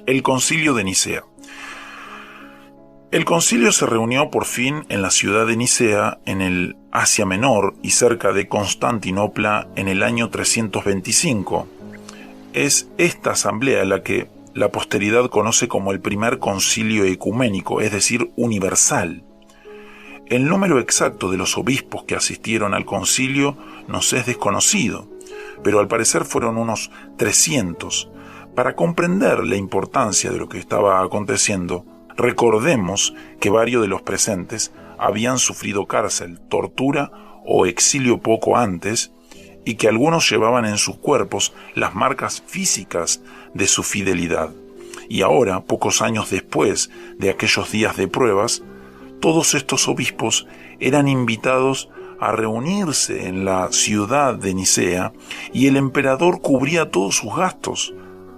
El Concilio de Nicea. El concilio se reunió por fin en la ciudad de Nicea, en el Asia Menor y cerca de Constantinopla en el año 325. Es esta asamblea la que la posteridad conoce como el primer concilio ecuménico, es decir, universal. El número exacto de los obispos que asistieron al concilio nos es desconocido, pero al parecer fueron unos 300. Para comprender la importancia de lo que estaba aconteciendo, recordemos que varios de los presentes habían sufrido cárcel, tortura o exilio poco antes, y que algunos llevaban en sus cuerpos las marcas físicas de su fidelidad. Y ahora, pocos años después de aquellos días de pruebas, todos estos obispos eran invitados a reunirse en la ciudad de Nicea y el emperador cubría todos sus gastos.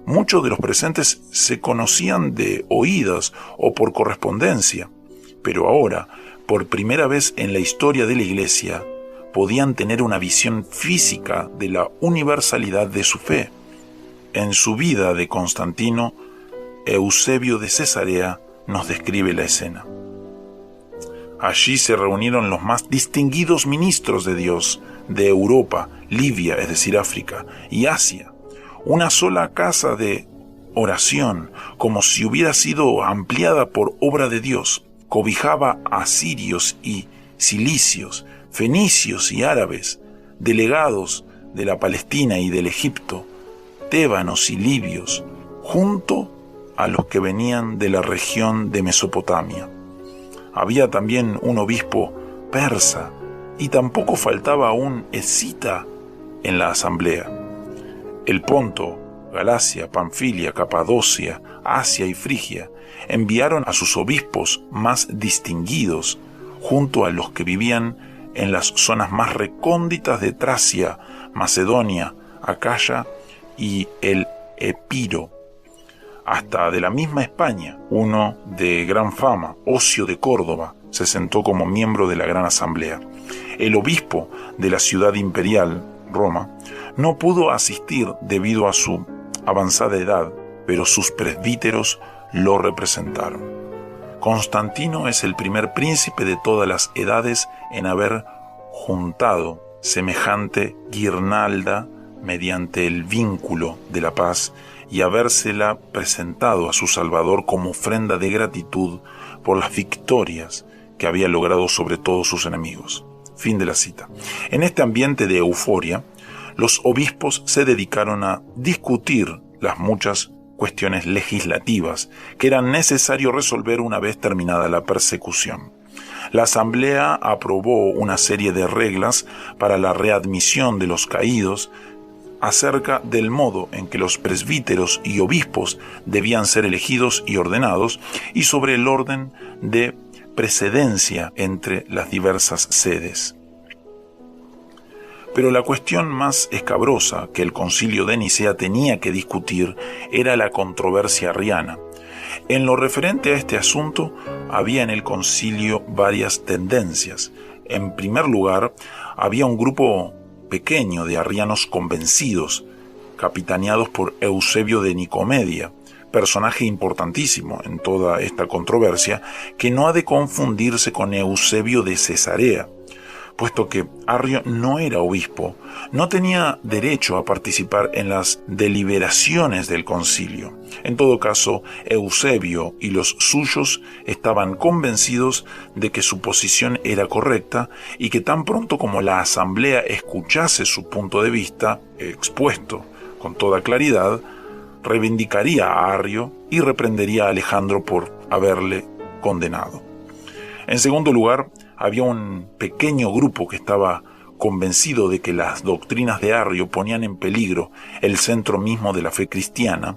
Muchos de los presentes se conocían de oídas o por correspondencia, pero ahora, por primera vez en la historia de la Iglesia, podían tener una visión física de la universalidad de su fe. En su vida de Constantino, Eusebio de Cesarea nos describe la escena. Allí se reunieron los más distinguidos ministros de Dios de Europa, Libia, es decir, África, y Asia. Una sola casa de oración, como si hubiera sido ampliada por obra de Dios, cobijaba a sirios y cilicios, fenicios y árabes, delegados de la Palestina y del Egipto, tébanos y libios, junto a los que venían de la región de Mesopotamia. Había también un obispo persa y tampoco faltaba un escita en la asamblea. El Ponto, Galacia, Panfilia, Capadocia, Asia y Frigia enviaron a sus obispos más distinguidos, junto a los que vivían en las zonas más recónditas de Tracia, Macedonia, Acaya y el Epiro. Hasta de la misma España, uno de gran fama, Ocio de Córdoba, se sentó como miembro de la gran asamblea. El obispo de la ciudad imperial, Roma, no pudo asistir debido a su avanzada edad, pero sus presbíteros lo representaron. Constantino es el primer príncipe de todas las edades en haber juntado semejante guirnalda mediante el vínculo de la paz y habérsela presentado a su Salvador como ofrenda de gratitud por las victorias que había logrado sobre todos sus enemigos. Fin de la cita. En este ambiente de euforia, los obispos se dedicaron a discutir las muchas cuestiones legislativas que era necesario resolver una vez terminada la persecución. La asamblea aprobó una serie de reglas para la readmisión de los caídos, acerca del modo en que los presbíteros y obispos debían ser elegidos y ordenados, y sobre el orden de precedencia entre las diversas sedes. Pero la cuestión más escabrosa que el concilio de Nicea tenía que discutir era la controversia arriana. En lo referente a este asunto, había en el concilio varias tendencias. En primer lugar, había un grupo pequeño de arrianos convencidos, capitaneados por Eusebio de Nicomedia, personaje importantísimo en toda esta controversia, que no ha de confundirse con Eusebio de Cesarea. Puesto que Arrio no era obispo, no tenía derecho a participar en las deliberaciones del concilio. En todo caso, Eusebio y los suyos estaban convencidos de que su posición era correcta y que tan pronto como la asamblea escuchase su punto de vista, expuesto con toda claridad, reivindicaría a Arrio y reprendería a Alejandro por haberle condenado. En segundo lugar, había un pequeño grupo que estaba convencido de que las doctrinas de Arrio ponían en peligro el centro mismo de la fe cristiana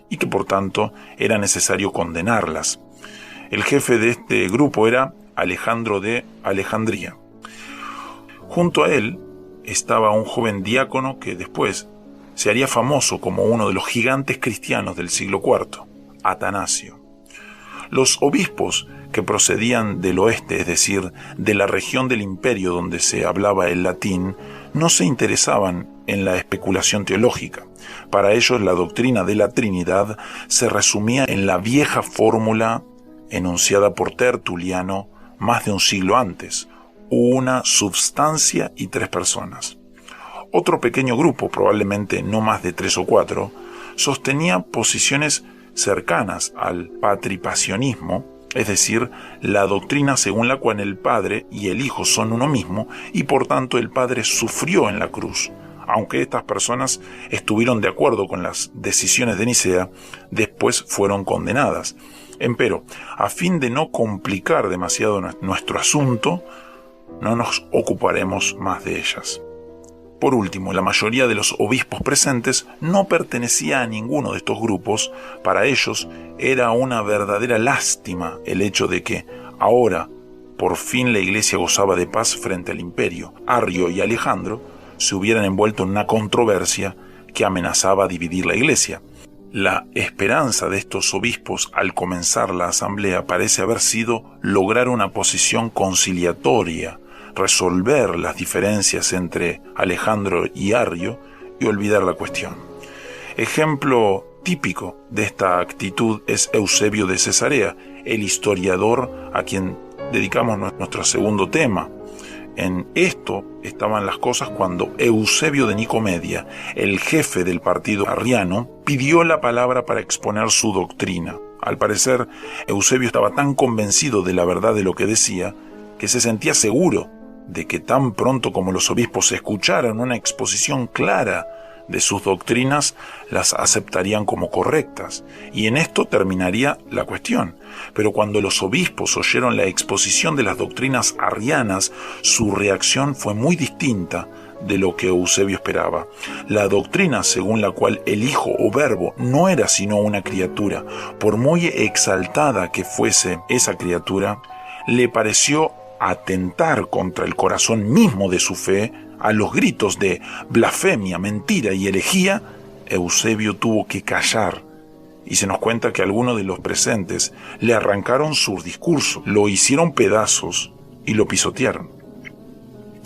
y que por tanto era necesario condenarlas. El jefe de este grupo era Alejandro de Alejandría. Junto a él estaba un joven diácono que después se haría famoso como uno de los gigantes cristianos del siglo IV, Atanasio. Los obispos que procedían del oeste, es decir, de la región del imperio donde se hablaba el latín, no se interesaban en la especulación teológica. Para ellos la doctrina de la Trinidad se resumía en la vieja fórmula enunciada por Tertuliano más de un siglo antes: una substancia y 3 personas. Otro pequeño grupo, probablemente no más de 3 o 4, sostenía posiciones cercanas al patripasionismo, es decir, la doctrina según la cual el Padre y el Hijo son uno mismo y por tanto el Padre sufrió en la cruz. Aunque estas personas estuvieron de acuerdo con las decisiones de Nicea, después fueron condenadas. Empero, a fin de no complicar demasiado nuestro asunto, no nos ocuparemos más de ellas. Por último, la mayoría de los obispos presentes no pertenecía a ninguno de estos grupos. Para ellos era una verdadera lástima el hecho de que ahora, por fin, la Iglesia gozaba de paz frente al imperio. Arrio y Alejandro se hubieran envuelto en una controversia que amenazaba dividir la Iglesia. La esperanza de estos obispos al comenzar la asamblea parece haber sido lograr una posición conciliatoria, resolver las diferencias entre Alejandro y Arrio y olvidar la cuestión. Ejemplo típico de esta actitud es Eusebio de Cesarea, el historiador a quien dedicamos nuestro segundo tema. En esto estaban las cosas cuando Eusebio de Nicomedia, el jefe del partido arriano, pidió la palabra para exponer su doctrina. Al parecer, Eusebio estaba tan convencido de la verdad de lo que decía que se sentía seguro de que tan pronto como los obispos escucharan una exposición clara de sus doctrinas, las aceptarían como correctas, y en esto terminaría la cuestión. Pero cuando los obispos oyeron la exposición de las doctrinas arrianas, su reacción fue muy distinta de lo que Eusebio esperaba. La doctrina según la cual el Hijo o Verbo no era sino una criatura, por muy exaltada que fuese esa criatura, le pareció atentar contra el corazón mismo de su fe. A los gritos de blasfemia, mentira y herejía, Eusebio tuvo que callar, y se nos cuenta que algunos de los presentes le arrancaron su discurso, lo hicieron pedazos y lo pisotearon.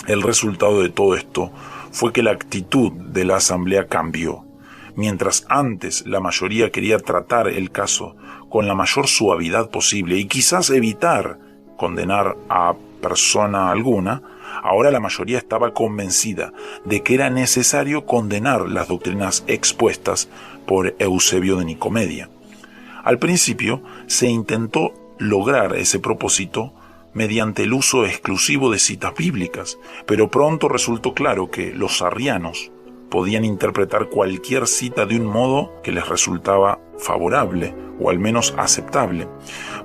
El resultado de todo esto fue que la actitud de la asamblea cambió. Mientras antes la mayoría quería tratar el caso con la mayor suavidad posible y quizás evitar condenar a persona alguna, ahora la mayoría estaba convencida de que era necesario condenar las doctrinas expuestas por Eusebio de Nicomedia. Al principio se intentó lograr ese propósito mediante el uso exclusivo de citas bíblicas, pero pronto resultó claro que los arrianos podían interpretar cualquier cita de un modo que les resultaba favorable o al menos aceptable.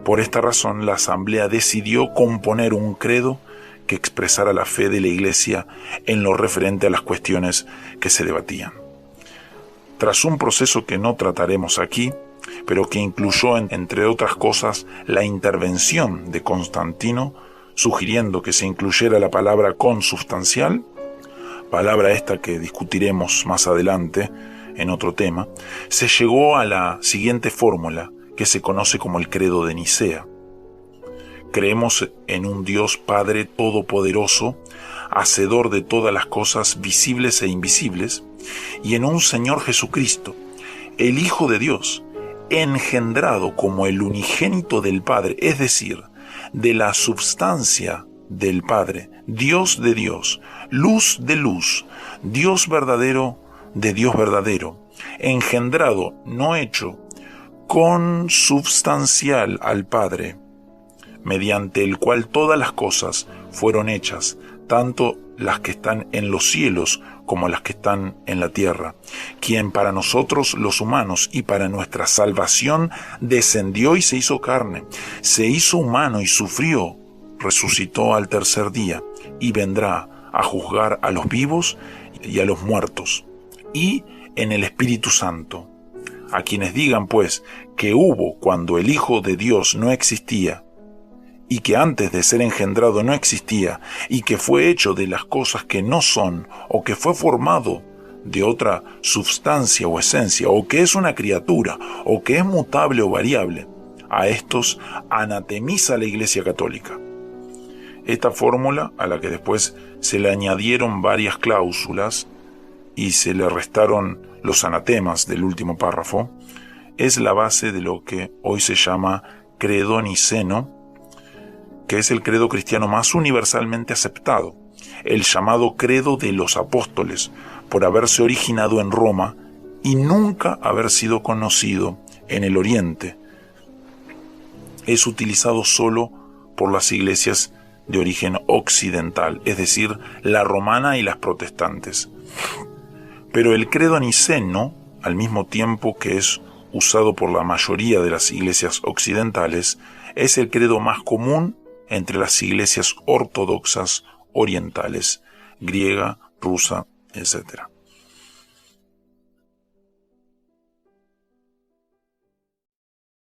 Por esta razón, la asamblea decidió componer un credo que expresara la fe de la Iglesia en lo referente a las cuestiones que se debatían. Tras un proceso que no trataremos aquí, pero que incluyó, entre otras cosas, la intervención de Constantino, sugiriendo que se incluyera la palabra consubstancial, palabra esta que discutiremos más adelante en otro tema, se llegó a la siguiente fórmula que se conoce como el credo de Nicea. Creemos en un Dios Padre todopoderoso, hacedor de todas las cosas visibles e invisibles, y en un Señor Jesucristo, el Hijo de Dios, engendrado como el unigénito del Padre, es decir, de la substancia del Padre, Dios de Dios, luz de luz, Dios verdadero de Dios verdadero, engendrado, no hecho, consubstancial al Padre, mediante el cual todas las cosas fueron hechas, tanto las que están en los cielos como las que están en la tierra, quien para nosotros los humanos y para nuestra salvación descendió y se hizo carne, se hizo humano y sufrió, resucitó al tercer día y vendrá a juzgar a los vivos y a los muertos, y en el Espíritu Santo. A quienes digan, pues, que hubo cuando el Hijo de Dios no existía, y que antes de ser engendrado no existía, y que fue hecho de las cosas que no son, o que fue formado de otra substancia o esencia, o que es una criatura, o que es mutable o variable, a estos anatemiza la Iglesia Católica. Esta fórmula, a la que después se le añadieron varias cláusulas y se le restaron los anatemas del último párrafo, es la base de lo que hoy se llama credo niceno, que es el credo cristiano más universalmente aceptado, el llamado credo de los apóstoles, por haberse originado en Roma y nunca haber sido conocido en el Oriente. Es utilizado solo por las iglesias de origen occidental, es decir, la romana y las protestantes. Pero el credo niceno, al mismo tiempo que es usado por la mayoría de las iglesias occidentales, es el credo más común entre las iglesias ortodoxas orientales, griega, rusa, etc.